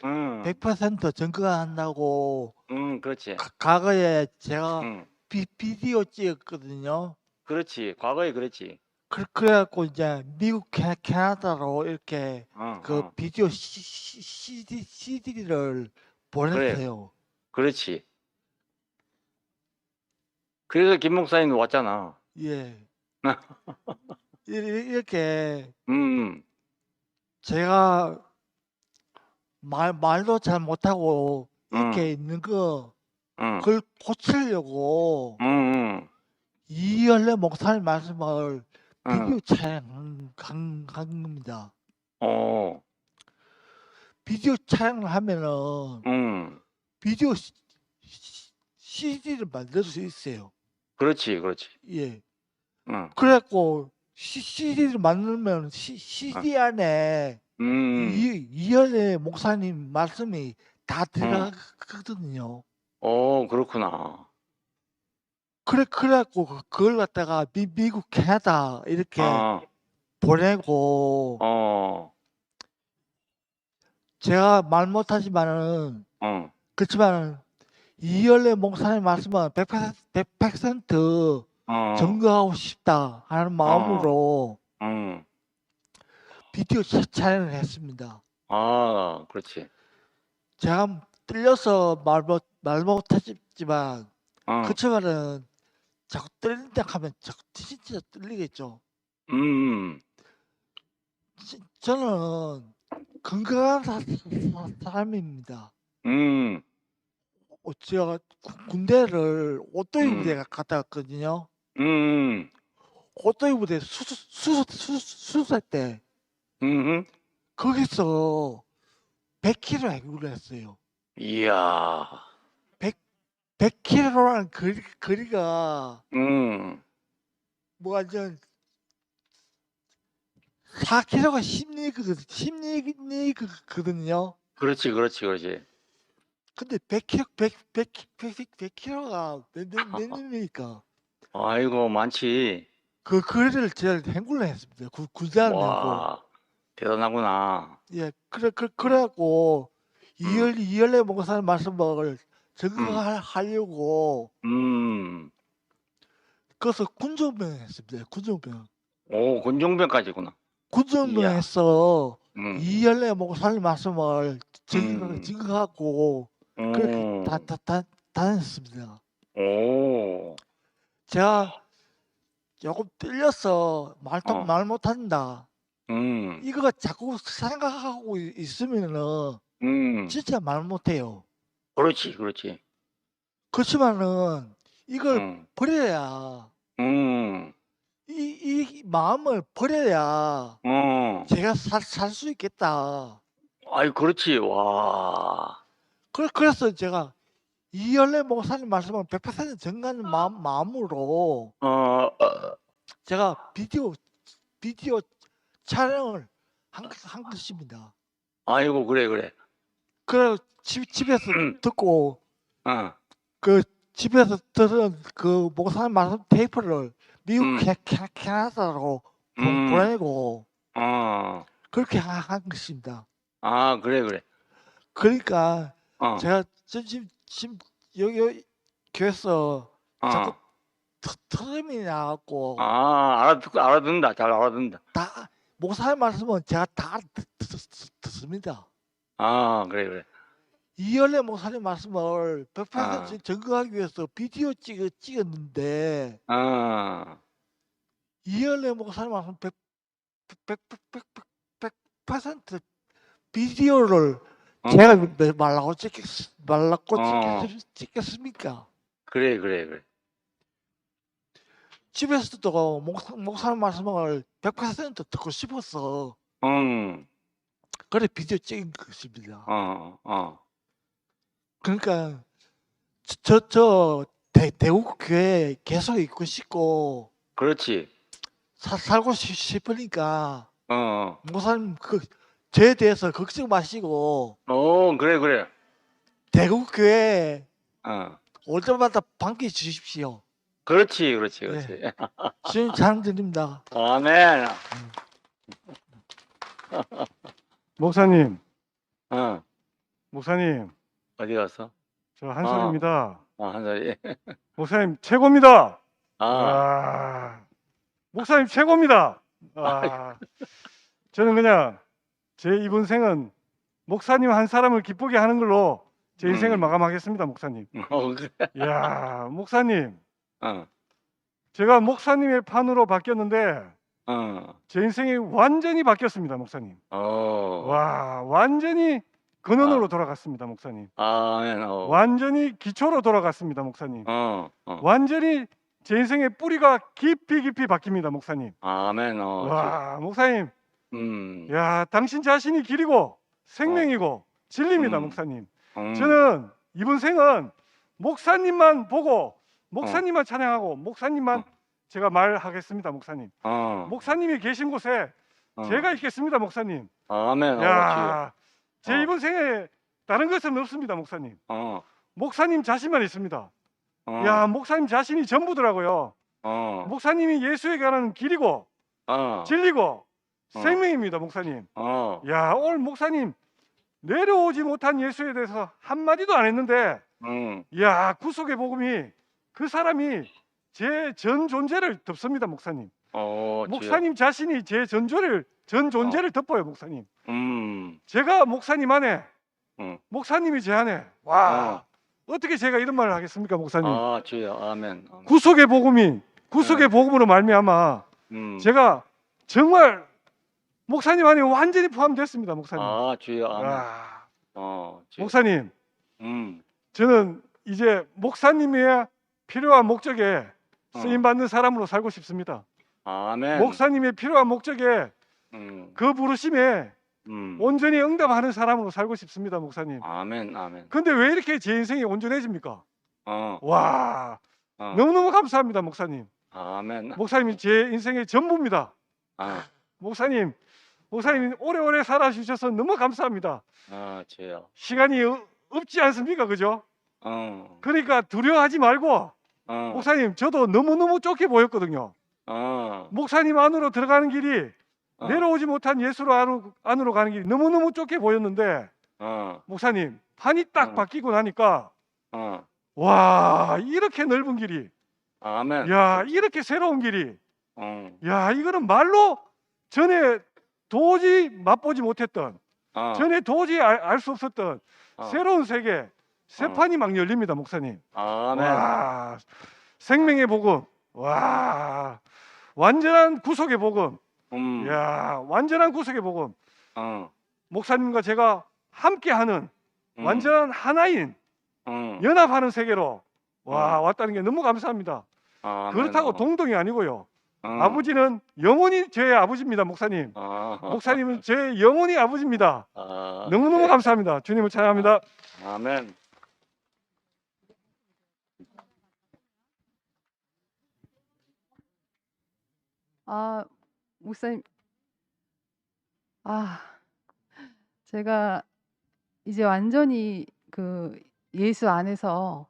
말씀을 100% 증거한다고 그렇지. 과거에 제가 응, 비디오 찍었거든요. 그렇지. 과거에 그랬지. 그래갖고 이제 미국 캐나다로 이렇게 그 어. 비디오 CD를 그래, 보냈어요. 그렇지. 그래서 김 목사님 왔잖아. 예. 이렇게 음, 제가 말도 잘 못하고 이렇게 응, 있는 거 응, 그걸 고치려고 응, 이열래 목사님 말씀을 응, 비디오 촬영한 겁니다. 어, 비디오 촬영을 하면은 응, 비디오 CD를 만들 수 있어요. 그렇지, 그렇지. 예. 응, 그래갖고 CD를 만들면 응, CD 안에 이열래 목사님 말씀이 다 응. 들어가거든요. 그렇구나. 그래갖고 그걸 갖다가 미국, 캐나다 이렇게 어, 보내고 어, 제가 말 못하지만은 어, 그렇지만은 이열래 목사님 말씀은 100% 어, 증거하고 싶다 하는 어, 마음으로 응. 비디오 촬영을 했습니다. 아, 그렇지. 제가 떨려서 말 못하지만 어, 그렇지만은 자꾸 떨린다 하면 자꾸 진짜 떨리겠죠. 음, 저는 건강한 사람입니다. 음, 제가 군대를 오토이 음, 부대 갔다 왔거든요. 음, 오토이 부대 수술 때 음, 거기서 100km 해구를 했어요. 이야, 100km라는 거리가 음, 뭐 완전 4km가 심리거든요. 그렇지, 그렇지, 그렇지. 근데 100km가 몇 년이니까 아이고, 많지. 그 거리를 제가 행군을 했습니다. 군대를 내고. 와, 대단하구나. 예, 그래갖고 음, 이열래 목사님 말씀을 음, 증거하려고 음. 그래서 군정병 했습니다. 군정병. 오, 군종변까지구나. 이야, 군정병에서 음, 이열래 목사님 말씀을 음, 증거하고 그렇게 음, 다녔습니다. 오, 제가 조금 떨려서 어, 말 못한다. 음, 이거 자꾸 생각하고 있으면은 음, 진짜 말 못해요. 그렇지, 그렇지. 그렇지만은 이걸 음, 버려야 음, 이 마음을 버려야 어, 제가 살 수 있겠다. 아이, 그렇지, 와, 그래서 제가 이열래 목사님 말씀을 100% 정하는 마음으로 제가 비디오 촬영을 한 것입니다. 아이고, 그래, 그래. 그래 집에서 듣고 어, 그 집에서 들은 그 목사님 말씀 테이프를 미국 음, 캐나다로 음, 보내고 어, 그렇게 한 것입니다. 아, 그래, 그래. 그러니까 어, 제가 지금 여기 교회에서 자꾸 어, 트름이 나갖고 아, 알아듣는다. 잘 알아듣는다. 다 목사님 말씀은 제가 다 듣습니다. 아, 그래, 그래. 이열래 목사님 말씀을 100% 아, 증거하기 위해서 비디오 찍었는데 아, 이열래 목사님 말씀 100% 비디오를 제가 어, 말라고 어, 찍겠습니까? 그래, 그래, 그래. 집에서도 목사님 말씀을 100% 듣고 싶어서 응, 그래 비디오 찍은 것입니다. 어, 그러니까 대구 교회에 계속 있고 싶고 그렇지. 살고 싶으니까 어, 목사님 저에 대해서 걱정 마시고 그래, 그래. 대구 교회에 어, 올 때마다 반겨 주십시오. 그렇지, 그렇지, 예, 그렇지. 주님 잘 드립니다. 아멘. 목사님, 어, 목사님, 어디 갔어? 저 한솔입니다. 한살이. 목사님 최고입니다. 아, 아, 목사님 최고입니다. 저는 그냥 제 이번 생은 목사님 한 사람을 기쁘게 하는 걸로 제 인생을 마감하겠습니다, 목사님. 그래. 이야, 목사님, 어, 제가 목사님의 판으로 바뀌었는데 제 인생이 완전히 바뀌었습니다, 목사님. 와, 완전히 근원으로 돌아갔습니다, 목사님. 아멘. 완전히 기초로 돌아갔습니다, 목사님. 완전히 제 인생의 뿌리가 깊이 바뀝니다, 목사님. 아멘. 와, 목사님, 음, 야, 당신 자신이 길이고 생명이고 진리입니다, 목사님. 저는 이번 생은 목사님만 보고 목사님만 찬양하고 목사님만 제가 말하겠습니다, 목사님. 목사님이 계신 곳에 제가 있겠습니다, 목사님. 아멘. 야, 제 이번 생에 다른 것은 없습니다, 목사님. 목사님 자신만 있습니다. 야, 목사님 자신이 전부더라고요. 목사님이 예수에게 가는 길이고 진리고 생명입니다, 목사님. 야, 오늘 목사님 내려오지 못한 예수에 대해서 한마디도 안 했는데 야, 구속의 복음이 그 사람이 제 전 존재를 덮습니다, 목사님. 목사님 자신이 제 전 존재를 덮어요, 목사님. 제가 목사님 안에 목사님이 제 안에 와, 어떻게 제가 이런 말을 하겠습니까, 목사님? 주여. 아멘. 구속의 복음으로 말미암아 제가 정말 목사님 안에 완전히 포함됐습니다, 목사님. 주여. 아멘. 와, 주여. 목사님, 저는 이제 목사님의 필요한 목적에 쓰임 받는 사람으로 살고 싶습니다. 아멘. 목사님의 필요한 목적에 그 부르심에 온전히 응답하는 사람으로 살고 싶습니다, 목사님. 아멘. 아멘. 근데 왜 이렇게 제 인생이 온전해집니까? 어, 와, 어. 너무너무 감사합니다, 목사님. 아멘. 목사님이 제 인생의 전부입니다. 목사님 오래오래 살아주셔서 너무 감사합니다. 주여. 시간이 없지 않습니까, 그죠? 그러니까 두려워하지 말고 목사님, 저도 너무너무 쫓겨 보였거든요. 목사님 안으로 들어가는 길이 내려오지 못한 예수로 안으로 가는 길이 너무너무 쫓겨 보였는데 목사님, 판이 딱 바뀌고 나니까 와, 이렇게 넓은 길이, 아멘. 야, 이렇게 새로운 길이, 어, 야, 이거는 말로 전에 도저히 맛보지 못했던, 전에 도저히 알 수 없었던 새로운 세계, 새 판이 막 열립니다, 목사님. 아멘. 와, 생명의 복음, 와, 완전한 구속의 복음, 야, 완전한 구속의 복음. 목사님과 제가 함께하는 완전한 하나인 연합하는 세계로 왔다는 게 너무 감사합니다. 그렇다고 동동이 아니고요. 아버지는 영원히 제 아버지입니다, 목사님. 목사님은 제 영원히 아버지입니다. 너무너무 감사합니다. 주님을 찬양합니다. 아멘. 목사님, 제가 이제 완전히 그 예수 안에서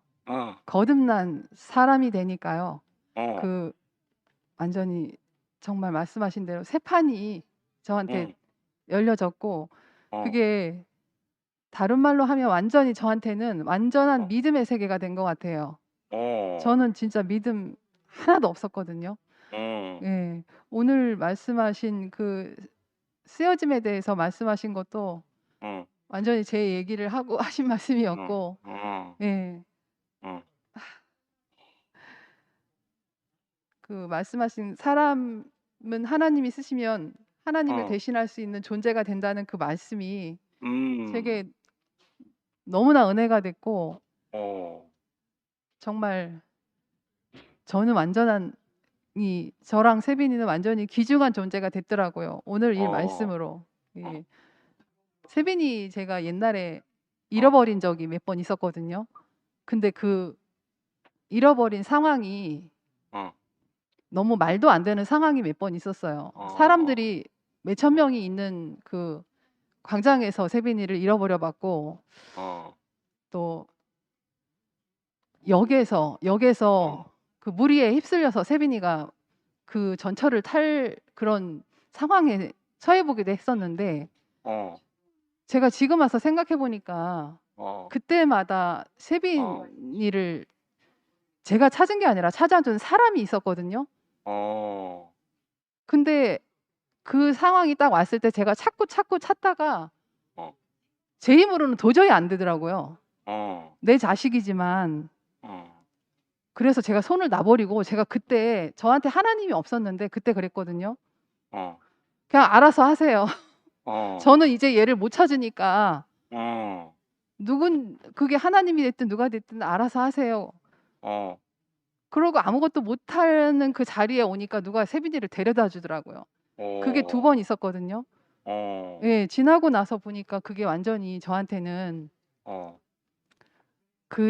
거듭난 사람이 되니까요. 그 완전히 정말 말씀하신 대로 새 판이 저한테 열려졌고, 그게 다른 말로 하면 완전히 저한테는 완전한 믿음의 세계가 된 것 같아요. 저는 진짜 믿음 하나도 없었거든요. 예, 오늘 말씀하신 그 쓰여짐에 대해서 말씀하신 것도 완전히 제 얘기를 하고 하신 말씀이었고, 예, 그 말씀하신 사람은 하나님이 쓰시면 하나님을 대신할 수 있는 존재가 된다는 그 말씀이 제게 너무나 은혜가 됐고, 정말 저는 저랑 세빈이는 완전히 귀중한 존재가 됐더라고요. 오늘 이 말씀으로. 예. 세빈이 제가 옛날에 잃어버린 적이 몇 번 있었거든요. 근데 그 잃어버린 상황이 너무 말도 안 되는 상황이 몇 번 있었어요. 사람들이 몇천 명이 있는 그 광장에서 세빈이를 잃어버려 봤고, 또 역에서 그 무리에 휩쓸려서 세빈이가 그 전철을 탈 그런 상황에 처해 보기도 했었는데, 제가 지금 와서 생각해 보니까 그때마다 세빈이를 제가 찾은 게 아니라 찾아준 사람이 있었거든요. 근데 그 상황이 딱 왔을 때 제가 자꾸 찾다가 제 힘으로는 도저히 안 되더라고요. 내 자식이지만. 그래서 제가 손을 놔버리고 제가 그때 저한테 하나님이 없었는데 그때 그랬거든요. 그냥 알아서 하세요. 저는 이제 얘를 못 찾으니까 그게 하나님이 됐든 누가 됐든 알아서 하세요. 그러고 아무것도 못하는 그 자리에 오니까 누가 세빈이를 데려다 주더라고요. 그게 2번 있었거든요. 예, 지나고 나서 보니까 그게 완전히 저한테는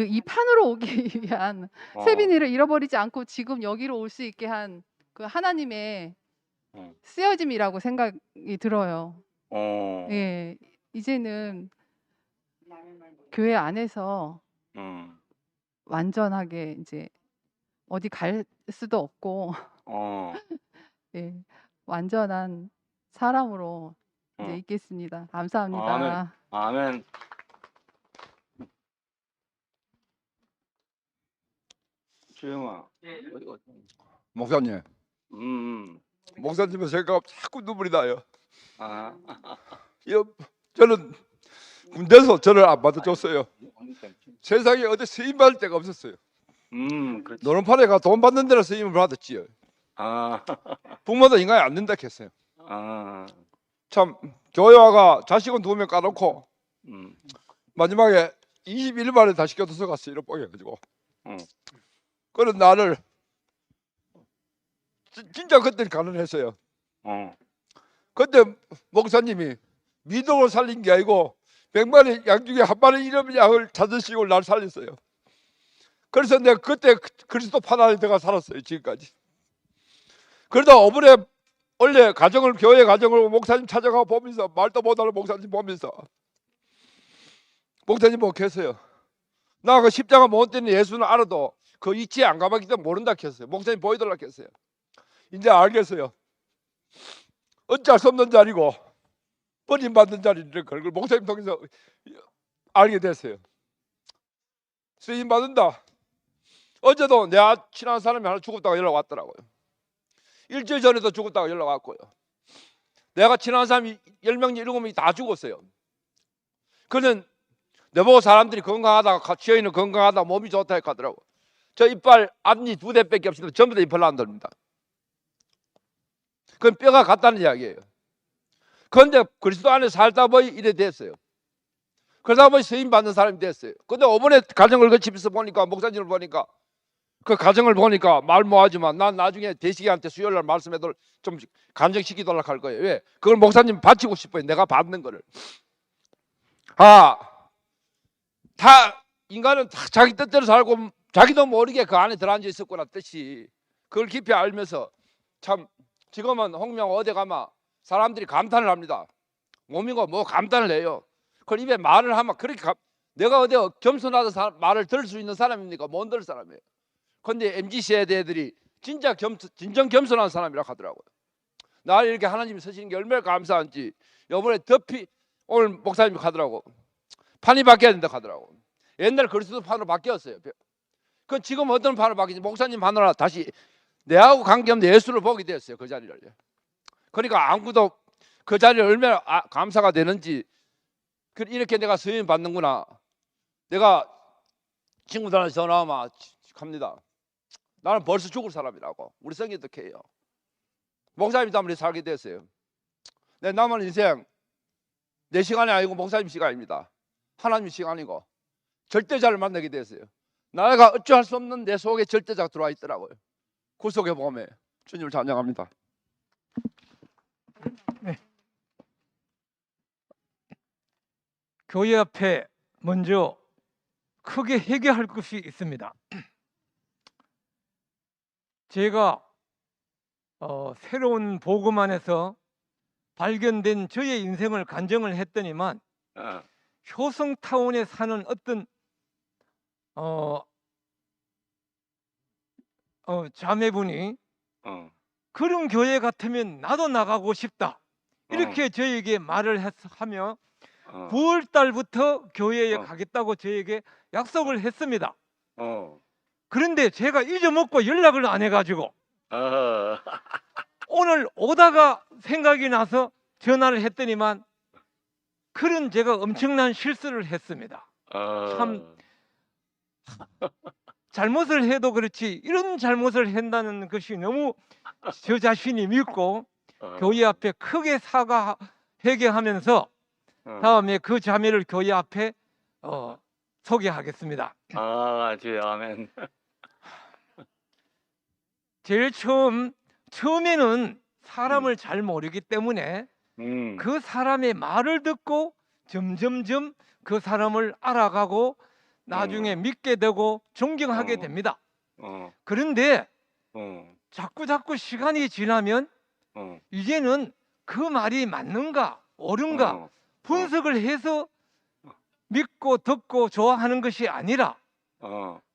이 판으로 오기 위한 세빈이를 잃어버리지 않고 지금 여기로 올 수 있게 한 그 하나님의 쓰여짐이라고 생각이 들어요. 예, 이제는 교회 안에서 완전하게 이제 어디 갈 수도 없고 예, 완전한 사람으로 이제 있겠습니다. 감사합니다. 아멘. 주영아. 목사님, 목사님은 제가 자꾸 눈물이 나요. 저는 군대에서 저를 안 받아줬어요. 세상에 어디 스님 받을 데가 없었어요. 그렇지. 노름판에 가 돈 받는 데로 스님을 받았지요. 부모도 인간이 안 된다 했어요. 참 교회 와가 자식은 2명 까놓고 마지막에 21만에 다시 교도소 갔어요. 이렇게 해가지고 그런 나를 진짜 그때 가난했어요. 그때 목사님이 믿음으로 살린 게 아니고 100마리 양 중에 한 마리 이름 양을 찾으시고 날 살렸어요. 그래서 내가 그때 그리스도판 안에 들어가 살았어요. 지금까지. 그러다 이번에 원래 교회 가정을 목사님 찾아가 보면서 말도 못하는 목사님 보면서 목사님 뭐 했어요. 나 그 십자가 못 때는 예수는 알아도 그 이치에 안 가봤기 때문에 모른다 했어요. 목사님 보이더라 했어요. 이제 알겠어요. 어쩔 수 없는 자리고 버림받는 자리를 그걸 목사님 통해서 알게 됐어요. 쓰임 받는다. 어제도 내 친한 사람이 하나 죽었다가 연락 왔더라고요. 일주일 전에도 죽었다가 연락 왔고요. 내가 친한 사람이 10명, 7명이 다 죽었어요. 그는 내보고 사람들이 건강하다가 치어있는 건강하다 몸이 좋다 이렇게 하더라고. 저 이빨 앞니 2대밖에 없습니다. 전부 다 이빨 안 돌립니다. 그건 뼈가 같다는 이야기예요. 그런데 그리스도 안에 살다 보니 이래 됐어요. 그러다 보니 쓰임 받는 사람이 됐어요. 근데 이번에 가정을 거치면서 보니까 목사님을 보니까 그 가정을 보니까 말 못하지만 난 나중에 대식이한테 수요일날 말씀해도 좀 간증시키도록 할 거예요. 왜? 그걸 목사님 바치고 싶어요. 내가 받는 거를. 다 인간은 다 자기 뜻대로 살고 자기도 모르게 그 안에 들어앉아 있었구나 뜻이. 그걸 깊이 알면서 참 지금은 홍명 어디 가면 사람들이 감탄을 합니다. 몸이고 뭐 감탄을 해요. 그 입에 말을 하면 그렇게 내가 어디 겸손하다 말을 들을 수 있는 사람입니까? 못 들을 사람이에요. 그런데 MZ 세대들이 진짜 진정 겸손한 사람이라고 하더라고요. 나를 이렇게 하나님이 쓰시는 게 얼마나 감사한지. 이번에 오늘 목사님이 하더라고. 판이 바뀌어야 된다고 하더라고. 옛날 그리스도 판으로 바뀌었어요. 그 지금 어떤 판으로 바뀌지? 목사님 판으로 다시 내하고 관계없는 예수를 보게 됐어요. 그 자리를. 그러니까 아무도 그 자리를 얼마나 감사가 되는지. 이렇게 내가 수임 받는구나. 내가 친구들한테 전화하면 갑니다. 나는 벌써 죽을 사람이라고. 우리 성경도 해요. 목사님 때문에 살게 됐어요. 내 남은 인생 내 시간이 아니고 목사님 시간입니다. 하나님 시간이고 절대자를 만나게 됐어요. 나가 어찌할 수 없는 내 속에 절대자가 들어와 있더라고요. 구속의 복음에 주님을 찬양합니다. 네. 교회 앞에 먼저 크게 회개할 것이 있습니다. 제가 새로운 복음 안에서 발견된 저의 인생을 간증을 했더니만 효성타운에 사는 어떤 자매분이 그런 교회 같으면 나도 나가고 싶다 이렇게 저에게 말을 하며 어. 9월 달부터 교회에 어. 가겠다고 저에게 약속을 했습니다. 어. 그런데 제가 잊어먹고 연락을 안 해가지고 어. 오늘 오다가 생각이 나서 전화를 했더니만 그런 제가 엄청난 실수를 했습니다. 참 잘못을 해도 그렇지 이런 잘못을 한다는 것이 너무 저 자신이 믿고 교회 앞에 크게 사과 회개하면서 다음에 그 자매를 교회 앞에 소개하겠습니다. 주여 아멘. 제일 처음에는 사람을 잘 모르기 때문에 그 사람의 말을 듣고 점점점 그 사람을 알아가고 나중에 믿게 되고 존경하게 됩니다. 그런데 자꾸 시간이 지나면 이제는 그 말이 맞는가 옳은가 분석을 해서 믿고 듣고 좋아하는 것이 아니라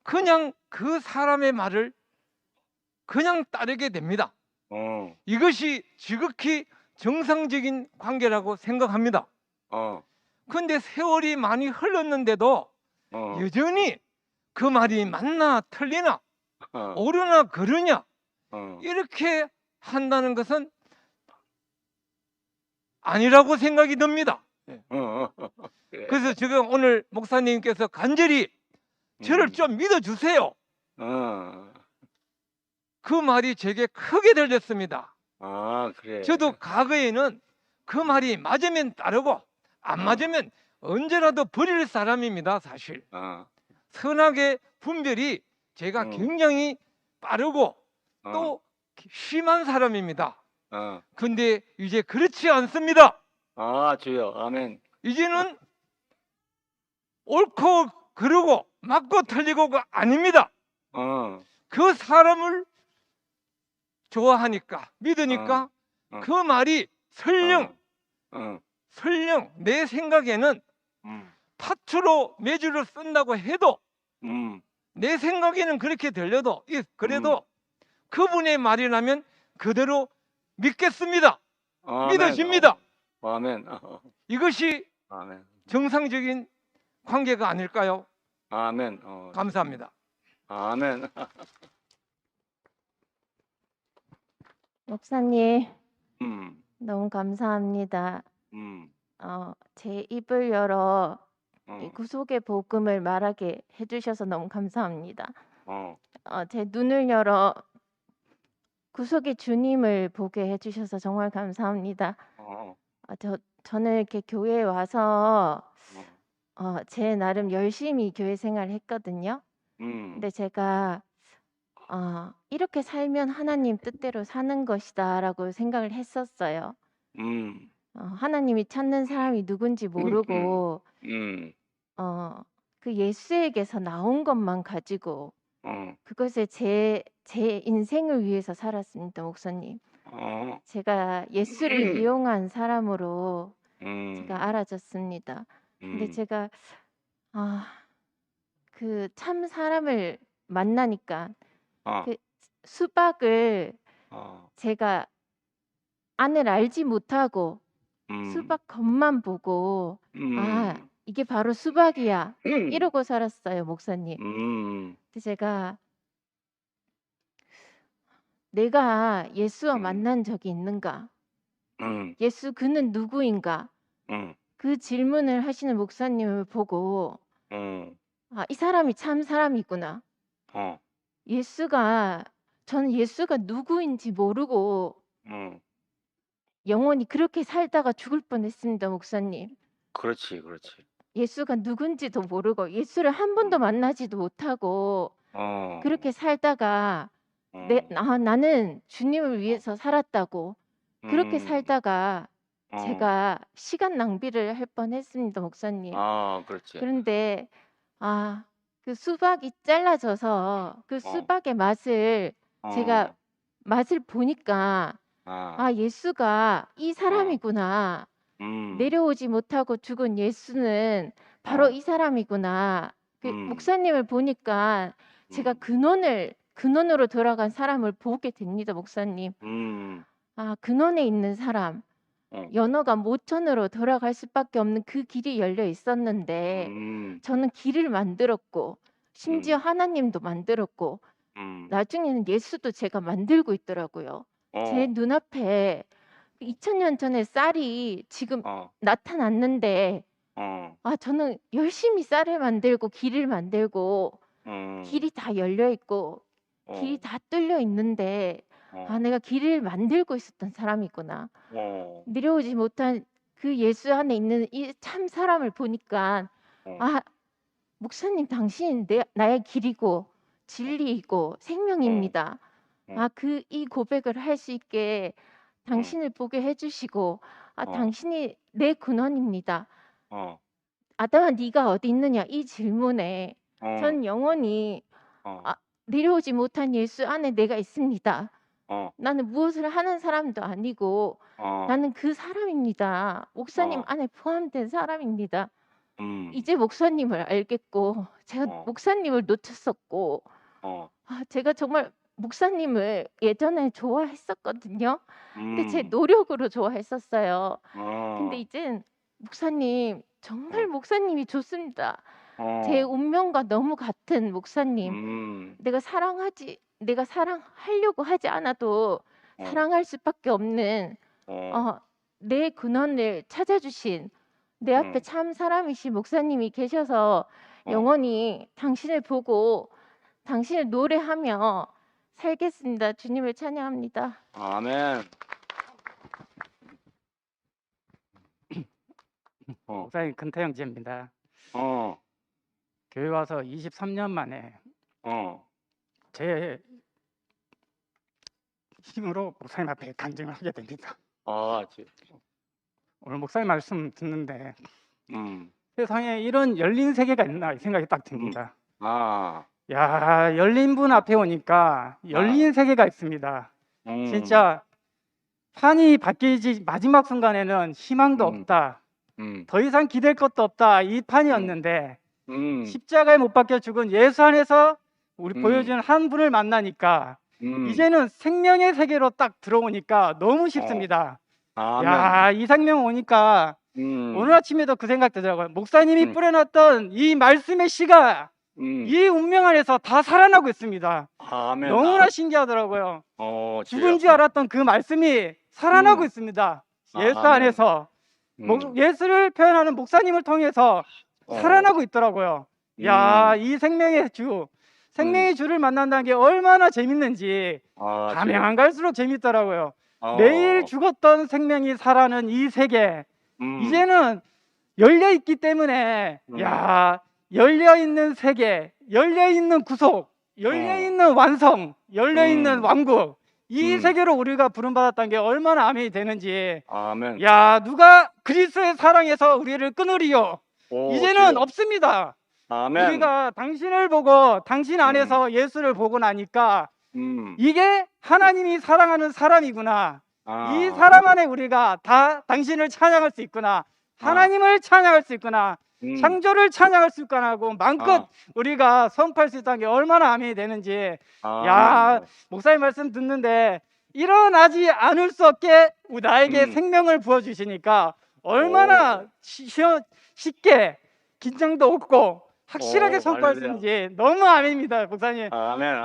그냥 그 사람의 말을 그냥 따르게 됩니다. 이것이 지극히 정상적인 관계라고 생각합니다. 그런데 세월이 많이 흘렀는데도 여전히 그 말이 맞나 틀리나 옳으나 그르냐 이렇게 한다는 것은 아니라고 생각이 듭니다. 그래서 지금 오늘 목사님께서 간절히 저를 좀 믿어주세요. 그 말이 제게 크게 들렸습니다. 그래. 저도 과거에는 그 말이 맞으면 따르고 안 맞으면 언제라도 버릴 사람입니다. 사실 선악의 분별이 제가 굉장히 빠르고 또 심한 사람입니다. 근데 이제 그렇지 않습니다. 주여 아멘. 이제는 옳고 그르고 맞고 틀리고가 아닙니다. 그 사람을 좋아하니까 믿으니까 그 말이 설령 내 생각에는 파투로 매주를 쓴다고 해도 내 생각에는 그렇게 들려도 그래도 그분의 말이라면 그대로 믿겠습니다. 믿어집니다. 아멘. 이것이 아멘. 정상적인 관계가 아닐까요? 아멘. 감사합니다. 아멘. 목사님, 음. 너무 감사합니다. 음. 제 입을 열어 이 어. 구속의 복음을 말하게 해주셔서 너무 감사합니다. 어. 제 눈을 열어 구속의 주님을 보게 해주셔서 정말 감사합니다. 어. 저는 이렇게 교회에 와서 제 나름 열심히 교회 생활을 했거든요. 근데 제가 이렇게 살면 하나님 뜻대로 사는 것이다라고 생각을 했었어요. 하나님이 찾는 사람이 누군지 모르고 그 예수에게서 나온 것만 가지고 그것을 제 인생을 위해서 살았습니다, 목사님. 제가 예수를 이용한 사람으로 제가 알아졌습니다. 근데 제가 그 참 사람을 만나니까 그 수박을 제가 안을 알지 못하고 수박 겉만 보고 이게 바로 수박이야 이러고 살았어요, 목사님. 근데 제가 내가 예수와 만난 적이 있는가? 예수 그는 누구인가? 그 질문을 하시는 목사님을 보고 이 사람이 참 사람이구나. 저는 예수가 누구인지 모르고 영원히 그렇게 살다가 죽을 뻔했습니다, 목사님. 그렇지. 예수가 누군지도 모르고 예수를 한 번도 만나지도 못하고 그렇게 살다가 나는 주님을 위해서 살았다고 그렇게 살다가 제가 시간 낭비를 할 뻔했습니다, 목사님. 그렇지. 그런데 그 수박이 잘라져서 그 수박의 맛을 제가 맛을 보니까 예수가 이 사람이구나. 내려오지 못하고 죽은 예수는 바로 이 사람이구나. 그 목사님을 보니까 제가 근원으로 돌아간 사람을 보게 됩니다, 목사님. 근원에 있는 사람. 연어가 모천으로 돌아갈 수밖에 없는 그 길이 열려 있었는데 저는 길을 만들었고 심지어 하나님도 만들었고 나중에는 예수도 제가 만들고 있더라고요. 제 눈앞에 2000년 전에 쌀이 지금 나타났는데 저는 열심히 쌀을 만들고 길을 만들고 길이 다 열려 있고 길이 다 뚫려 있는데 내가 길을 만들고 있었던 사람이구나. 내려오지 못한 그 예수 안에 있는 이 참 사람을 보니까 목사님 당신 나의 길이고 진리이고 생명입니다. 이 고백을 할 수 있게 당신을 보게 해주시고 당신이 내 근원입니다. 아담아 네가 어디 있느냐 이 질문에 전 영원히 내려오지 못한 예수 안에 내가 있습니다. 나는 무엇을 하는 사람도 아니고 나는 그 사람입니다. 목사님 안에 포함된 사람입니다. 이제 목사님을 알겠고 제가 목사님을 놓쳤었고 제가 정말 목사님을 예전에 좋아했었거든요. 근데 제 노력으로 좋아했었어요. 근데 이젠 목사님 정말 목사님이 좋습니다. 제 운명과 너무 같은 목사님. 내가 사랑하려고 하지 않아도 사랑할 수밖에 없는 내 근원을 찾아주신 내 앞에 참 사람이신 목사님이 계셔서 영원히 당신을 보고 당신을 노래하며 살겠습니다. 주님을 찬양합니다. 아멘. 목사님 근태영지입니다. 교회 와서 23년 만에 제 힘으로 목사님 앞에 간증을 하게 됩니다. 오늘 목사님 말씀 듣는데 세상에 이런 열린 세계가 있나 이 생각이 딱 듭니다. 야, 열린 분 앞에 오니까 열린 세계가 있습니다. 진짜 판이 바뀌지 마지막 순간에는 희망도 없다. 더 이상 기댈 것도 없다. 이 판이었는데 십자가에 못 박혀 죽은 예수 안에서 우리 보여준 한 분을 만나니까 이제는 생명의 세계로 딱 들어오니까 너무 쉽습니다. 야, 이 생명 오니까 오늘 아침에도 그 생각 들더라고요. 목사님이 뿌려놨던 이 말씀의 씨가 이 운명 안에서 다 살아나고 있습니다. 너무나 신기하더라고요. 죽은 줄 알았던 그 말씀이 살아나고 있습니다. 예수 안에서 예수를 표현하는 목사님을 통해서 살아나고 있더라고요. 야, 이 생명의 주, 생명의 주를 만난다는 게 얼마나 재밌는지 가면 안 갈수록 재밌더라고요. 매일 죽었던 생명이 살아는 이 세계, 이제는 열려 있기 때문에 야, 열려 있는 세계, 열려 있는 구속, 열려 있는 완성, 열려 있는 왕국, 이 세계로 우리가 부름받았다는 게 얼마나 아멘이 되는지. 야, 누가 그리스도의 사랑에서 우리를 끊으리요? 이제는 없습니다. 우리가 당신을 보고 당신 안에서 예수를 보고 나니까 이게 하나님이 사랑하는 사람이구나. 이 사람 안에 우리가 다 당신을 찬양할 수 있구나. 하나님을 찬양할 수 있구나. 창조를 찬양할 수 있구나 하고 마음껏 우리가 선포할 수 있다는 게 얼마나 아멘이 되는지. 야, 목사님 말씀 듣는데 일어나지 않을 수 없게 나에게 생명을 부어주시니까 얼마나 쉽게 긴장도 없고 확실하게 선포할 수 있는지 너무 아멘입니다, 목사님.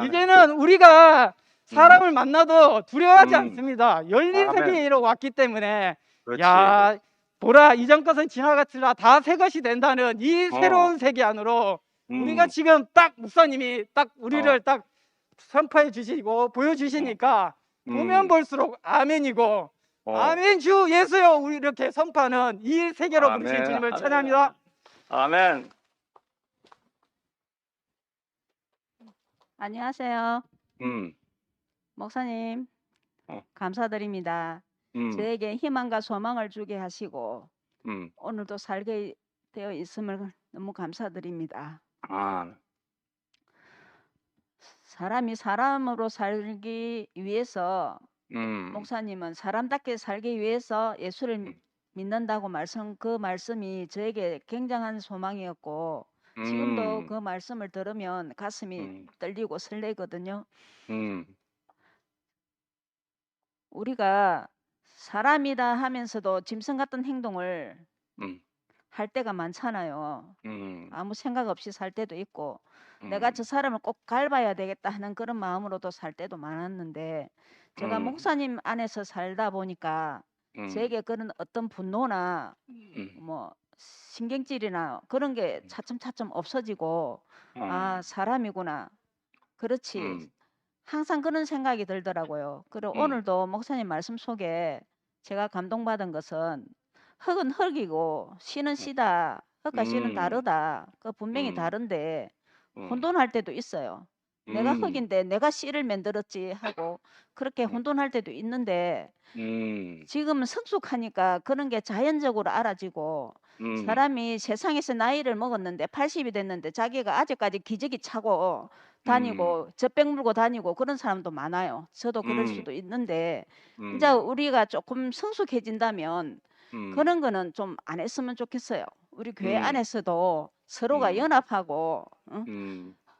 이제는 우리가 사람을 만나도 두려워하지 않습니다. 열린 세계로 왔기 때문에. 야, 보라, 이전 것은 지나갔으나 다 새 것이 된다는 이 새로운 세계 안으로 우리가 지금 딱 목사님이 딱 우리를 딱 선포해 주시고 보여주시니까 보면 볼수록 아멘이고 아멘 주 예수여 우리 이렇게 선포하는 이 세계로 부르신 주님을 찬양합니다. 아멘. 안녕하세요. 목사님 감사드립니다. 저에게 희망과 소망을 주게 하시고 오늘도 살게 되어 있음을 너무 감사드립니다. 사람이 사람으로 살기 위해서 목사님은 사람답게 살기 위해서 예수를 믿는다고 그 말씀이 저에게 굉장한 소망이었고 지금도 그 말씀을 들으면 가슴이 떨리고 설레거든요. 우리가 사람이다 하면서도 짐승 같은 행동을 음. 할 때가 많잖아요. 음. 아무 생각 없이 살 때도 있고 내가 저 사람을 꼭 갈봐야 되겠다 하는 그런 마음으로도 살 때도 많았는데 제가 목사님 안에서 살다 보니까 저에게 그런 어떤 분노나 뭐 신경질이나 그런 게 차츰차츰 없어지고 아 사람이구나. 그렇지. 항상 그런 생각이 들더라고요. 그리고 오늘도 목사님 말씀 속에 제가 감동받은 것은 흙은 흙이고 씨는 씨다. 흙과 씨는 다르다. 그 분명히 다른데 혼돈할 때도 있어요. 내가 흙인데 내가 씨를 만들었지 하고 그렇게 혼돈할 때도 있는데 지금은 성숙하니까 그런 게 자연적으로 알아지고 사람이 세상에서 나이를 먹었는데 80이 됐는데 자기가 아직까지 기저귀 차고 다니고 젖백 물고 다니고 그런 사람도 많아요. 저도 그럴 수도 있는데 이제 우리가 조금 성숙해진다면 그런 거는 좀 안 했으면 좋겠어요. 우리 교회 안에서도 서로가 연합하고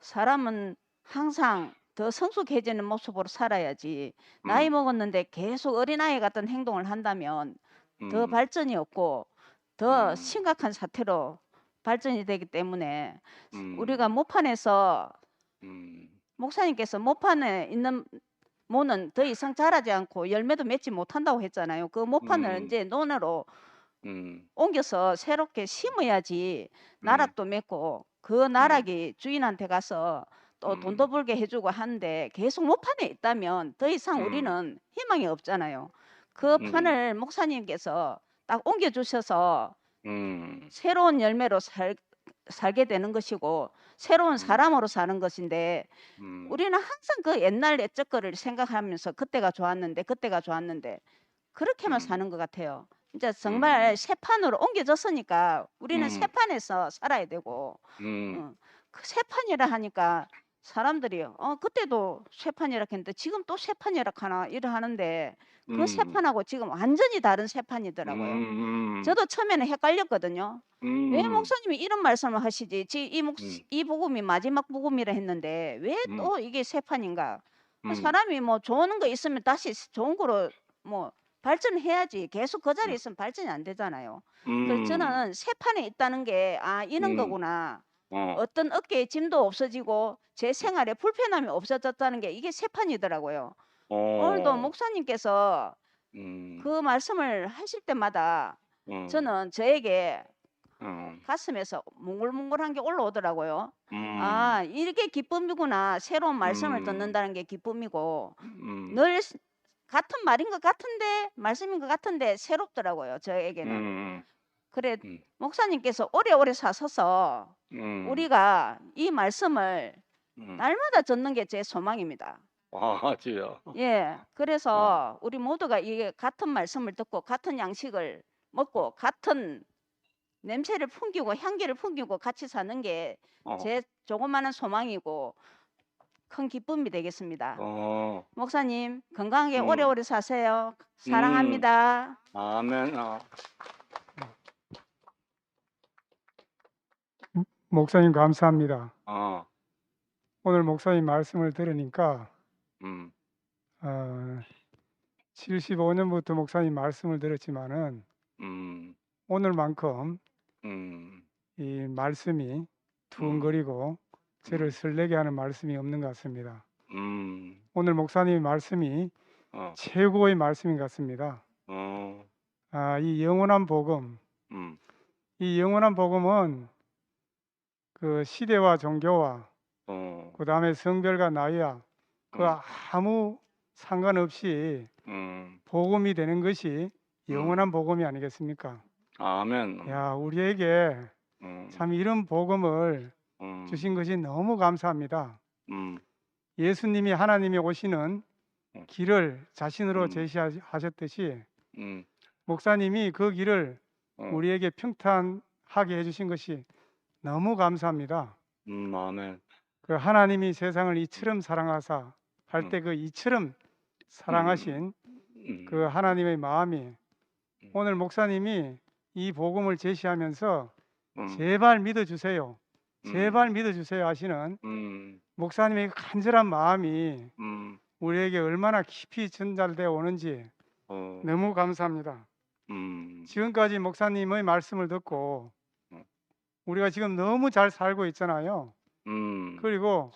사람은 항상 더 성숙해지는 모습으로 살아야지 나이 먹었는데 계속 어린아이 같은 행동을 한다면 더 발전이 없고 더 심각한 사태로 발전이 되기 때문에 우리가 모판에서 목사님께서 모판에 있는 모는 더 이상 자라지 않고 열매도 맺지 못한다고 했잖아요. 그 모판을 이제 논으로 옮겨서 새롭게 심어야지 나락도 맺고 그 나락이 주인한테 가서 또 돈도 벌게 해주고 하는데 계속 모판에 있다면 더 이상 우리는 희망이 없잖아요. 그 판을 목사님께서 딱 옮겨주셔서 새로운 열매로 살게 되는 것이고 새로운 사람으로 사는 것인데 우리는 항상 그 옛날 옛적 거를 생각하면서 그때가 좋았는데 그렇게만 사는 것 같아요. 이제 정말 새 판으로 옮겨졌으니까 우리는 새 판에서 살아야 되고 그 새 판이라 하니까 사람들이 그때도 새 판이라 했는데 지금 또 새 판이라 하나 이러 하는데 그 새 판하고 지금 완전히 다른 새 판이더라고요. 저도 처음에는 헷갈렸거든요. 왜 목사님이 이런 말씀을 하시지? 이 복음이 마지막 복음이라 했는데 왜 또 이게 새 판인가? 사람이 뭐 좋은 거 있으면 다시 좋은 거로 뭐 발전해야지. 계속 그 자리에 있으면 발전이 안 되잖아요. 그래서 저는 새 판에 있다는 게 이런 거구나. 어떤 어깨에 짐도 없어지고 제 생활에 불편함이 없어졌다는 게 이게 새 판이더라고요. 오늘도 목사님께서 그 말씀을 하실 때마다 저는 저에게 가슴에서 뭉글뭉글한 게 올라오더라고요. 아, 이게 기쁨이구나. 새로운 말씀을 듣는다는 게 기쁨이고 늘 같은 말인 것 같은데 말씀인 것 같은데 새롭더라고요. 저에게는. 그래 목사님께서 오래오래 사셔서 우리가 이 말씀을 날마다 듣는 게 제 소망입니다. 맞아요. 예, 그래서 우리 모두가 이게 같은 말씀을 듣고 같은 양식을 먹고 같은 냄새를 풍기고 향기를 풍기고 같이 사는 게 제 조그마한 소망이고 큰 기쁨이 되겠습니다. 목사님 건강하게 오래오래 사세요. 사랑합니다. 아멘. 목사님 감사합니다. 오늘 목사님 말씀을 들으니까 75년부터 목사님 말씀을 들었지만은 오늘만큼 이 말씀이 두근거리고 저를 설레게 하는 말씀이 없는 것 같습니다. 오늘 목사님 말씀이 최고의 말씀인 것 같습니다. 이 영원한 복음, 이 영원한 복음은 그 시대와 종교와 그 다음에 성별과 나이와 그 아무 상관없이 복음이 되는 것이 영원한 복음이 아니겠습니까? 아멘. 야, 우리에게 참 이런 복음을 주신 것이 너무 감사합니다. 예수님이 하나님이 오시는 길을 자신으로 제시하셨듯이 목사님이 그 길을 우리에게 평탄하게 해주신 것이 너무 감사합니다. 아멘. 그 하나님이 세상을 이처럼 사랑하사 할 때 그 이처럼 사랑하신 그 하나님의 마음이 오늘 목사님이 이 복음을 제시하면서 제발 믿어주세요. 제발 믿어주세요 하시는 목사님의 간절한 마음이 우리에게 얼마나 깊이 전달되어 오는지 너무 감사합니다. 지금까지 목사님의 말씀을 듣고 우리가 지금 너무 잘 살고 있잖아요. 그리고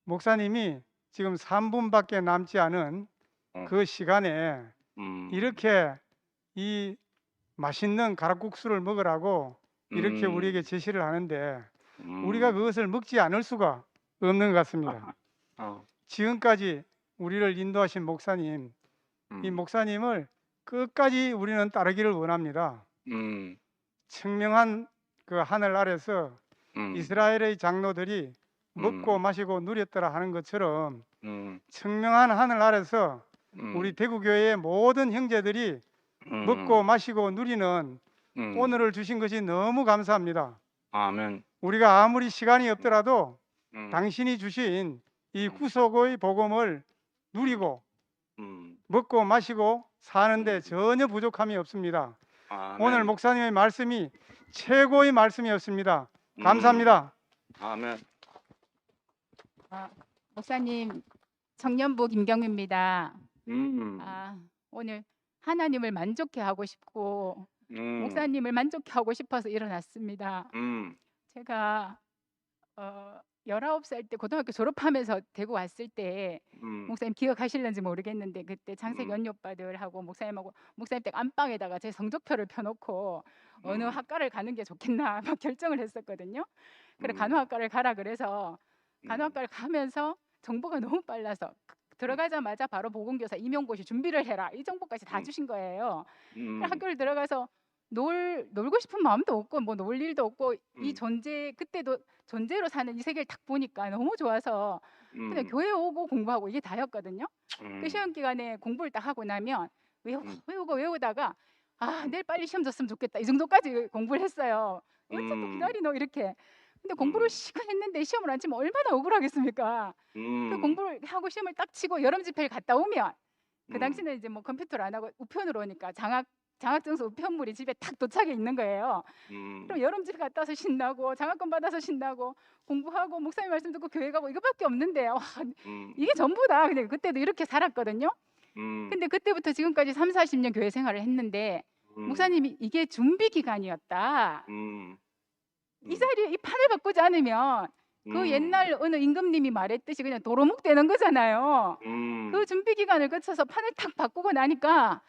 목사님이 지금 3분밖에 남지 않은 그 시간에 이렇게 이 맛있는 가락국수를 먹으라고 이렇게 우리에게 제시를 하는데 우리가 그것을 먹지 않을 수가 없는 것 같습니다. 지금까지 우리를 인도하신 목사님, 이 목사님을 끝까지 우리는 따르기를 원합니다. 청명한 그 하늘 아래서 이스라엘의 장로들이 먹고 마시고 누렸더라 하는 것처럼 청명한 하늘 아래서 우리 대구교회의 모든 형제들이 먹고 마시고 누리는 오늘을 주신 것이 너무 감사합니다. 아멘. 우리가 아무리 시간이 없더라도 당신이 주신 이 구속의 복음을 누리고 먹고 마시고 사는데 전혀 부족함이 없습니다. 아멘. 오늘 목사님의 말씀이 최고의 말씀이었습니다. 감사합니다. 아멘. 목사님, 청년부 김경미입니다. 음. 오늘 하나님을 만족해 하고 싶고 목사님을 만족해 하고 싶어서 일어났습니다. 제가 19살 때 고등학교 졸업하면서 대구 왔을 때 목사님 기억하실는지 모르겠는데 그때 창세기 언니 오빠들하고 목사님하고 목사님 댁 안방에다가 제 성적표를 펴놓고 어느 학과를 가는 게 좋겠나 막 결정을 했었거든요. 그래 간호학과를 가라 그래서 간호학과를 가면서 정보가 너무 빨라서 들어가자마자 바로 보건교사 임용고시 준비를 해라 이 정보까지 다 주신 거예요. 학교를 들어가서 놀고 싶은 마음도 없고 뭐 놀 일도 없고 이 존재 그때도 존재로 사는 이 세계를 딱 보니까 너무 좋아서 그냥 교회 오고 공부하고 이게 다였거든요. 그 시험 기간에 공부를 딱 하고 나면 외우다가 내일 빨리 시험 졌으면 좋겠다 이 정도까지 공부를 했어요. 어째 또 기다리노 이렇게. 근데 공부를 시간 했는데 시험을 안 치면 얼마나 억울하겠습니까? 그 공부를 하고 시험을 딱 치고 여름 집회를 갔다 오면 그 당시는 이제 뭐 컴퓨터를 안 하고 우편으로 오니까 장학증서 우편물이 집에 딱 도착해 있는 거예요. 그럼 여름 집회 갔다 와서 신나고 장학금 받아서 신나고 공부하고 목사님 말씀 듣고 교회 가고 이거밖에 없는데 이게 전부다. 근데 그때도 이렇게 살았거든요. 근데 그때부터 지금까지 3, 40년 교회 생활을 했는데 목사님이 이게 준비 기간이었다. 이 자리에 이 판을 바꾸지 않으면 그 옛날 어느 임금님이 말했듯이 그냥 도로묵 되는 거잖아요. 그 준비 기간을 거쳐서 판을 탁 바꾸고 나니까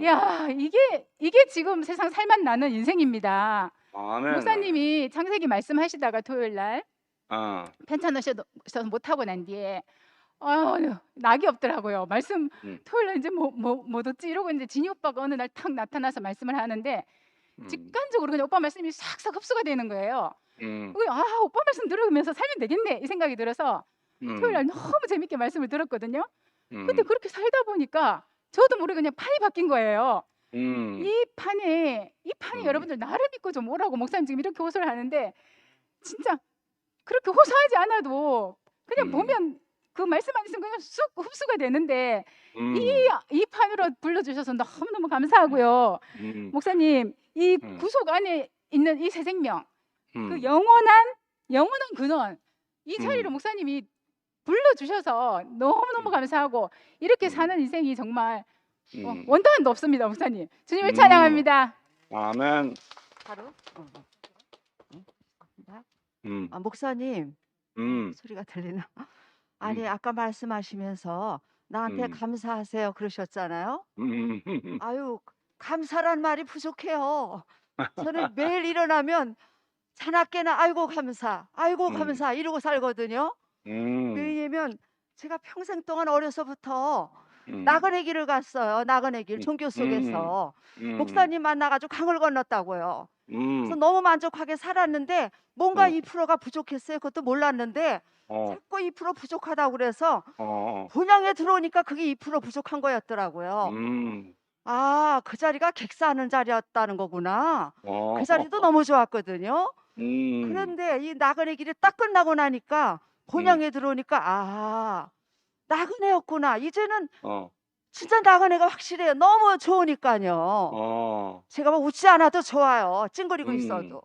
야 이게 지금 세상 살맛 나는 인생입니다. 아멘. 목사님이 창세기 말씀하시다가 토요일 날 편찮으셔서 못 하고 난 뒤에 낙이 없더라고요. 말씀 토요일 날 이제 뭐 듣지 이러고 이제 진이 오빠가 어느 날 탁 나타나서 말씀을 하는데 직관적으로 그냥 오빠 말씀이 싹싹 흡수가 되는 거예요. 오빠 말씀 들으면서 살면 되겠네 이 생각이 들어서 토요일 날 너무 재밌게 말씀을 들었거든요. 근데 그렇게 살다 보니까 저도 모르게 그냥 판이 바뀐 거예요. 이 판이 여러분들 나를 믿고 좀 오라고 목사님 지금 이렇게 호소를 하는데 진짜 그렇게 호소하지 않아도 그냥 보면 그 말씀만 있으면 그냥 쑥 흡수가 되는데 이 판으로 불러주셔서 너무너무 감사하고요. 목사님 이 구속 안에 있는 이 새 생명 그 영원한 근원 이 자리를 목사님이 불러주셔서 너무너무 감사하고 이렇게 사는 인생이 정말 원단도 없습니다. 목사님 주님을 찬양합니다. 아멘. 바로 목사님 소리가 들리나? 아니 아까 말씀하시면서 나한테 감사하세요 그러셨잖아요. 아유 감사란 말이 부족해요. 저는 매일 일어나면 자나깨나 아이고 감사 이러고 살거든요. 왜냐면 제가 평생 동안 어려서부터 나그네 길을 갔어요. 나그네 길 종교 속에서 목사님 만나가지고 강을 건넜다고요. 그래서 너무 만족하게 살았는데 뭔가 2%가 부족했어요. 그것도 몰랐는데 자꾸 2% 부족하다고 그래서 본향에 들어오니까 그게 2% 부족한 거였더라고요. 그 자리가 객사하는 자리였다는 거구나. 그 자리도 너무 좋았거든요. 그런데 이 나그네 길이 딱 끝나고 나니까 본향에 들어오니까 나그네였구나. 이제는 진짜 나그네가 확실해요. 너무 좋으니까요. 제가 뭐 웃지 않아도 좋아요. 찡그리고 있어도.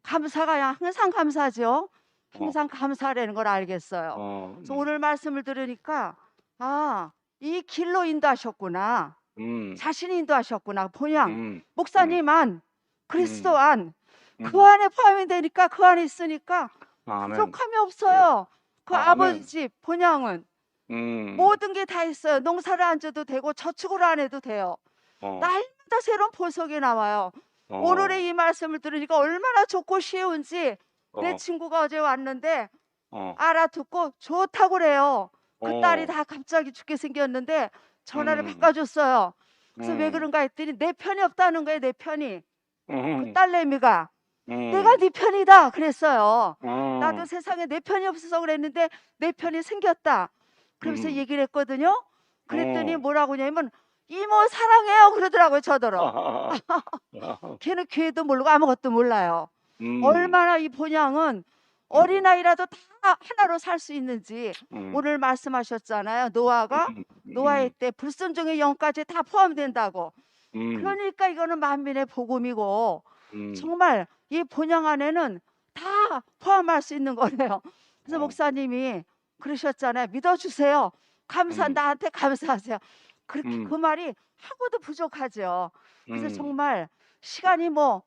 감사가 항상 감사죠. 항상 감사라는 걸 알겠어요. 그래서 오늘 말씀을 들으니까 이 길로 인도하셨구나. 자신이 인도하셨구나. 본향. 음, 목사님 안, 그리스도 안, 그 안에 포함이 되니까 그 안에 있으니까 아멘. 부족함이 없어요. 그 아멘. 아버지 집 본향은 음, 모든 게 다 있어요. 농사를 안 져도 되고 저축을 안 해도 돼요. 날마다 새로운 보석이 나와요. 오늘의 이 말씀을 들으니까 얼마나 좋고 쉬운지 내 친구가 어제 왔는데 알아듣고 좋다고 그래요. 그 딸이 다 갑자기 죽게 생겼는데 전화를 바꿔줬어요. 그래서 왜 그런가 했더니 내 편이 없다는 거예요. 내 편이. 그 딸내미가 내가 네 편이다 그랬어요. 나도 세상에 내 편이 없어서 그랬는데 내 편이 생겼다. 그러면서 얘기를 했거든요. 그랬더니 뭐라고 하냐면 이모 사랑해요 그러더라고요. 저더러. 걔는 교회도 모르고 아무것도 몰라요. 얼마나 이 본향은 어린아이라도 다 하나로 살 수 있는지 오늘 말씀하셨잖아요. 노아의 때 불순종의 영까지 다 포함된다고. 그러니까 이거는 만민의 복음이고 정말 이 본향 안에는 다 포함할 수 있는 거래요. 그래서 목사님이 그러셨잖아요. 믿어주세요. 나한테 감사하세요. 그렇게 그 말이 하고도 부족하죠. 그래서 정말 시간이 뭐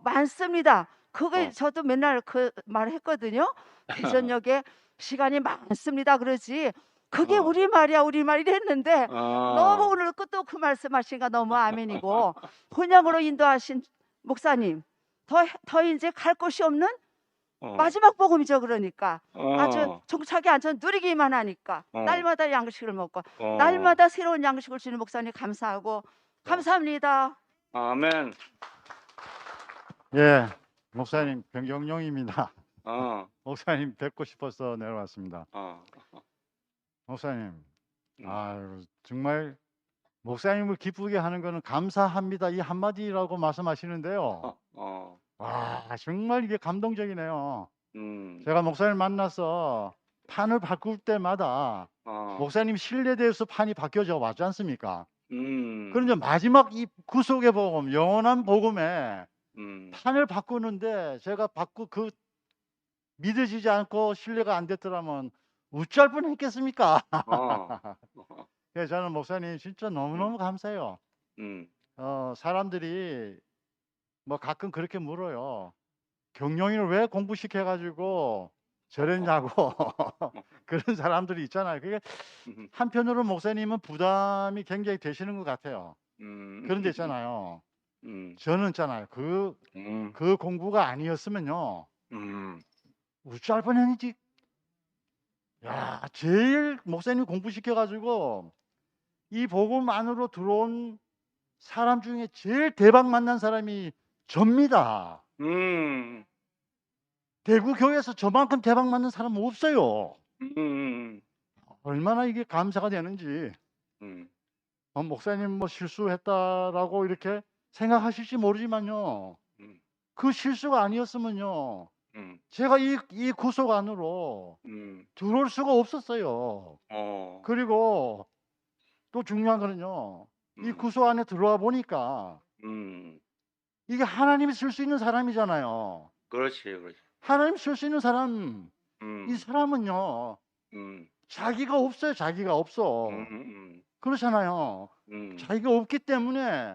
많습니다. 그게 저도 맨날 그 말을 했거든요. 대전역에 시간이 많습니다. 그러지. 그게 우리말이야 우리말이라 했는데 너무 오늘 끝도 그 말씀하시니까 너무 아멘이고 본향으로 인도하신 목사님 더 이제 갈 곳이 없는 마지막 복음이죠. 그러니까 아주 종착이 앉아 누리기만 하니까 날마다 양식을 먹고 날마다 새로운 양식을 주는 목사님 감사하고 감사합니다. 아멘. 예, 목사님 변경용입니다. 목사님 뵙고 싶어서 내려왔습니다. 목사님, 아유, 정말 목사님을 기쁘게 하는 거는 감사합니다 이 한마디라고 말씀하시는데요. 와, 정말 이게 감동적이네요. 제가 목사님 만나서 판을 바꿀 때마다 목사님 신뢰돼서 판이 바뀌어져 왔지 않습니까? 그런데 마지막 이 구속의 복음, 영원한 복음에 판을 바꾸는데 제가 믿어지지 않고 신뢰가 안 됐더라면 어쩔 뻔했겠습니까? 그래서 저는 목사님 진짜 너무너무 감사해요. 사람들이 뭐 가끔 그렇게 물어요. 경영인을 왜 공부시켜가지고 저랬냐고 그런 사람들이 있잖아요. 그게 한편으로 목사님은 부담이 굉장히 되시는 것 같아요. 그런 데 있잖아요. 저는 있잖아요. 그 공부가 아니었으면요. 어쩔 뻔했는지. 야, 제일 목사님 공부시켜가지고 이 복음 안으로 들어온 사람 중에 제일 대박 만난 사람이 접니다. 대구 교회에서 저만큼 대박 맞는 사람은 없어요. 얼마나 이게 감사가 되는지. 목사님 뭐 실수했다라고 이렇게 생각하실지 모르지만요. 그 실수가 아니었으면요. 제가 이 구속 안으로 들어올 수가 없었어요. 그리고 또 중요한 거는요. 이 구속 안에 들어와 보니까 이게 하나님이 쓸 수 있는 사람이잖아요. 그렇지, 그렇지. 하나님 쓸 수 있는 사람, 이 사람은요, 자기가 없어요. 자기가 없어. 그렇잖아요. 자기가 없기 때문에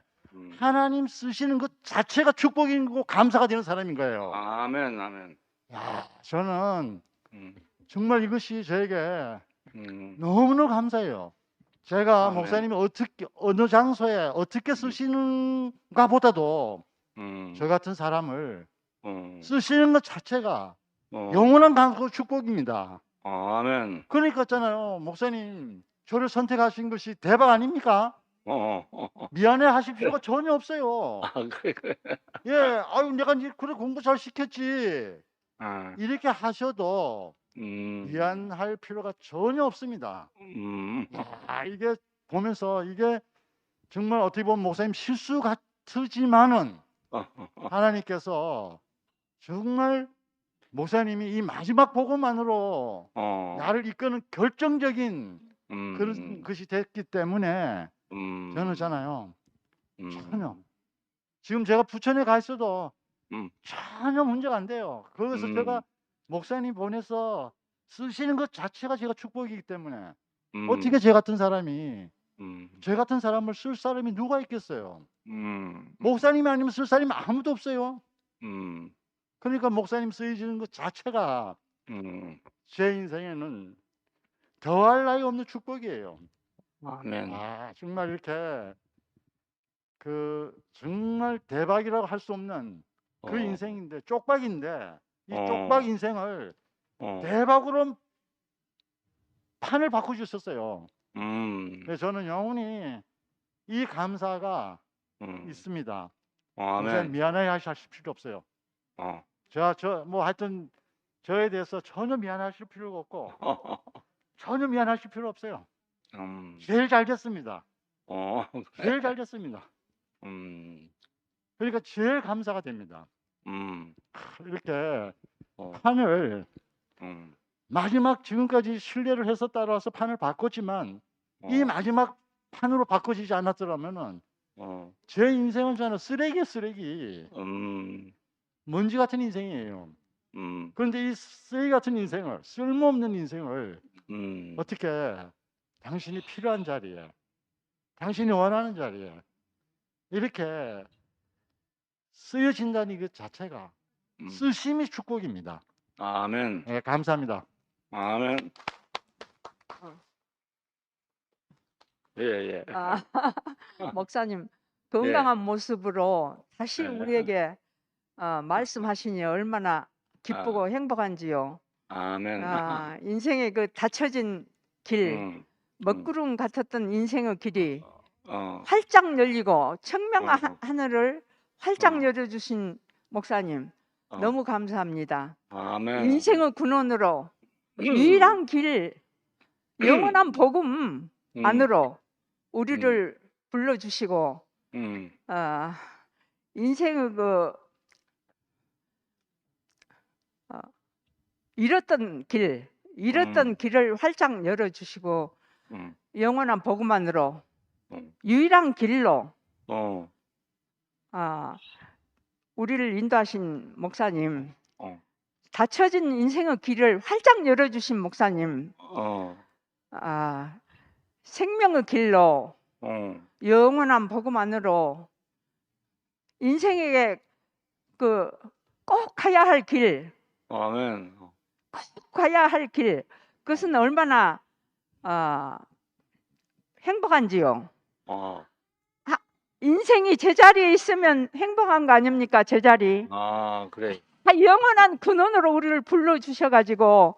하나님 쓰시는 것 자체가 축복인 거고 감사가 되는 사람인 거예요. 아멘, 아멘. 야, 저는 정말 이것이 저에게 너무너무 감사해요. 제가 아멘. 목사님이 어느 장소에 어떻게 쓰시는가 보다도 저 같은 사람을 쓰시는 것 자체가 영원한 강구 축복입니다. 아멘. 그러니까 있잖아요. 목사님 저를 선택하신 것이 대박 아닙니까? 미안해 하실 필요가 전혀 없어요. 그래. 예, 아유 내가 그래 공부 잘 시켰지. 이렇게 하셔도 미안할 필요가 전혀 없습니다. 이게 보면서 이게 정말 어떻게 보면 목사님 실수 같으지만은 하나님께서 정말 목사님이 이 마지막 복음만으로 나를 이끄는 결정적인 그런 것이 됐기 때문에 저는 있잖아요. 전혀 지금 제가 부천에 가 있어도 전혀 문제가 안 돼요. 거기서 제가 목사님 보내서 쓰시는 것 자체가 제가 축복이기 때문에 어떻게 제 같은 사람이 저 같은 사람을 쓸 사람이 누가 있겠어요? 목사님이 아니면 쓸 사람이 아무도 없어요. 그러니까 목사님 쓰여지는 것 자체가 제 인생에는 더할 나위 없는 축복이에요. 아멘. 정말 이렇게 정말 대박이라고 할 수 없는 그 인생인데, 쪽박인데, 이 쪽박 인생을 대박으로 판을 바꿔주셨어요. 그래서 저는 영원히 이 감사가 있습니다. 아멘. 미안해 하실 필요 없어요. 하여튼 저에 대해서 전혀 미안하실 필요가 없고 전혀 미안하실 필요 없어요. 제일 잘 됐습니다. 제일 잘 됐습니다. 그러니까 제일 감사가 됩니다. 이렇게 판을 마지막 지금까지 신뢰를 해서 따라와서 판을 바꿨지만 이 마지막 판으로 바꿔지지 않았더라면은 제 인생은 저는 쓰레기 먼지 같은 인생이에요. 그런데 이 쓰레기 같은 인생을, 쓸모없는 인생을 어떻게 당신이 필요한 자리에, 당신이 원하는 자리에 이렇게 쓰여진다는 것 자체가 쓰심이 축복입니다. 아멘. 네, 감사합니다. 아멘. 예. 목사님 건강한 모습으로 다시 우리에게 말씀하시니 얼마나 기쁘고 행복한지요. 아멘. 인생의 그 닫혀진 길, 먹구름 같았던 인생의 길이 활짝 열리고 청명한 하늘을 활짝 열어주신 목사님 너무 감사합니다. 아멘. 인생의 근원으로 유일한 길, 영원한 복음 안으로 우리를 불러주시고 인생의 잃었던 길을 활짝 열어주시고 영원한 복음 안으로 유일한 길로 우리를 인도하신 목사님, 닫혀진 인생의 길을 활짝 열어주신 목사님, 생명의 길로 영원한 복음 안으로 인생에게 꼭 가야 할 길, 아멘. 꼭 가야 할 길, 그것은 얼마나 행복한지요. 인생이 제자리에 있으면 행복한 거 아닙니까? 제자리. 그래. 영원한 근원으로 우리를 불러주셔가지고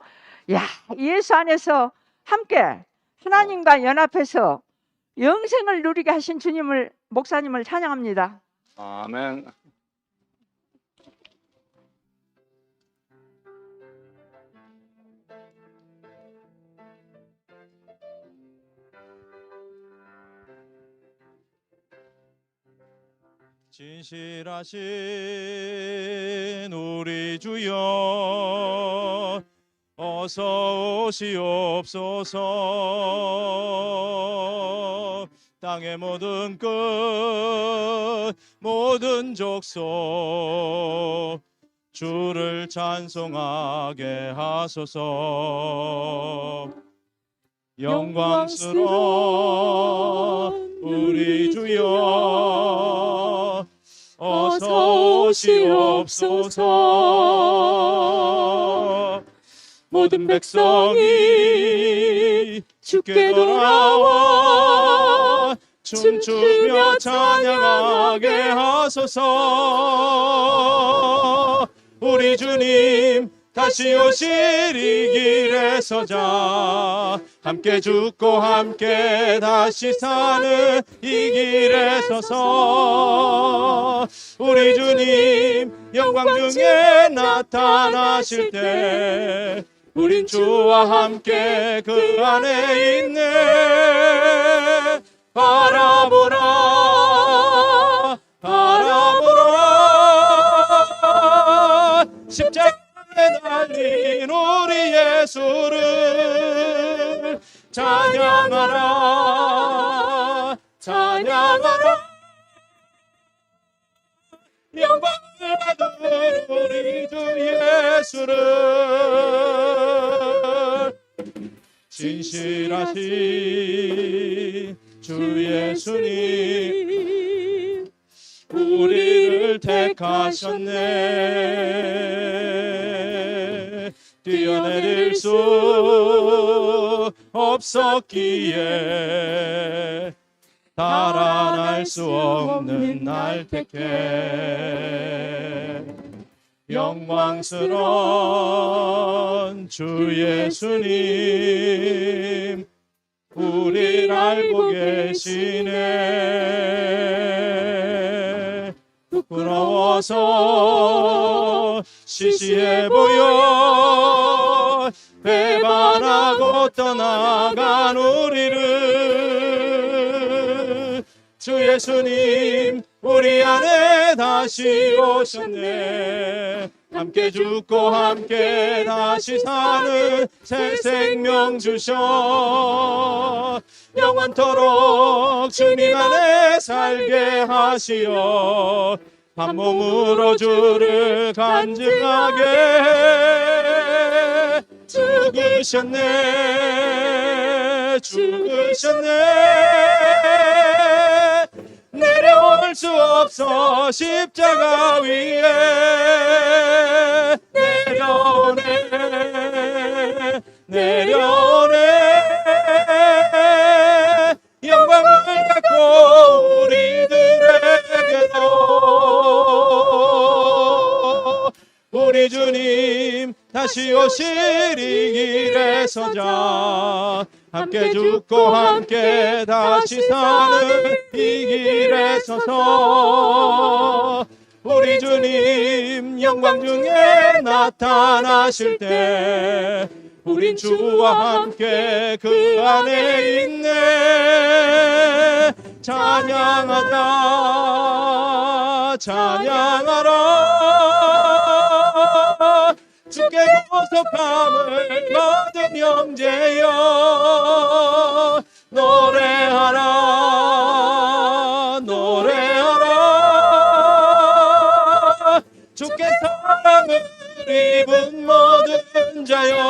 예수 안에서 함께 하나님과 연합해서 영생을 누리게 하신 주님을, 목사님을 찬양합니다. 아멘. 진실하신 우리 주여 어서 오시옵소서. 땅의 모든 끝 모든 족속 주를 찬송하게 하소서. 영광스러운 우리 주여 어서 오시옵소서. 모든 백성이 주께 돌아와 춤추며 찬양하게 하소서. 우리 주님 다시 오실 이 길에 서자 함께 죽고 함께 다시 사는 이 길에 서서 우리 주님 영광 중에 나타나실 때 우린 주와 함께 그 안에 있네. 바라보라 바라보라 십자가에 달린 우리 예수를 찬양하라 찬양하라. 영광을 받은 우리 주 예수를 진실하신 주 예수님 우리를 택하셨네. 뛰어내릴 수 없었기에 달아날 수 없는 날 택해. 영광스러운 주 예수님 우리를 알고 계시네. 부끄러워서 시시해 보여 배반하고 떠나간 우리를 주 예수님 우리 안에 다시 오셨네. 함께 죽고 함께 다시 사는 새 생명 주셔 영원토록 주님 안에 살게 하시어 한 몸으로 주를 간증하게 죽으셨네. 내려올 수 없어 십자가 위에 내려오네. 영광을 갖고 우리들에게도 우리 주님 다시 오실 이 길에 서자. 함께 죽고 함께 다시 사는 이 길에 서서 우리 주님 영광 중에 나타나실 때 우린 주와 함께 그 안에 있네. 찬양하자 찬양하라. 주께 구속함을 얻은 형제여 노래하라 노래하라. 주께 사랑을 입은 모든 자여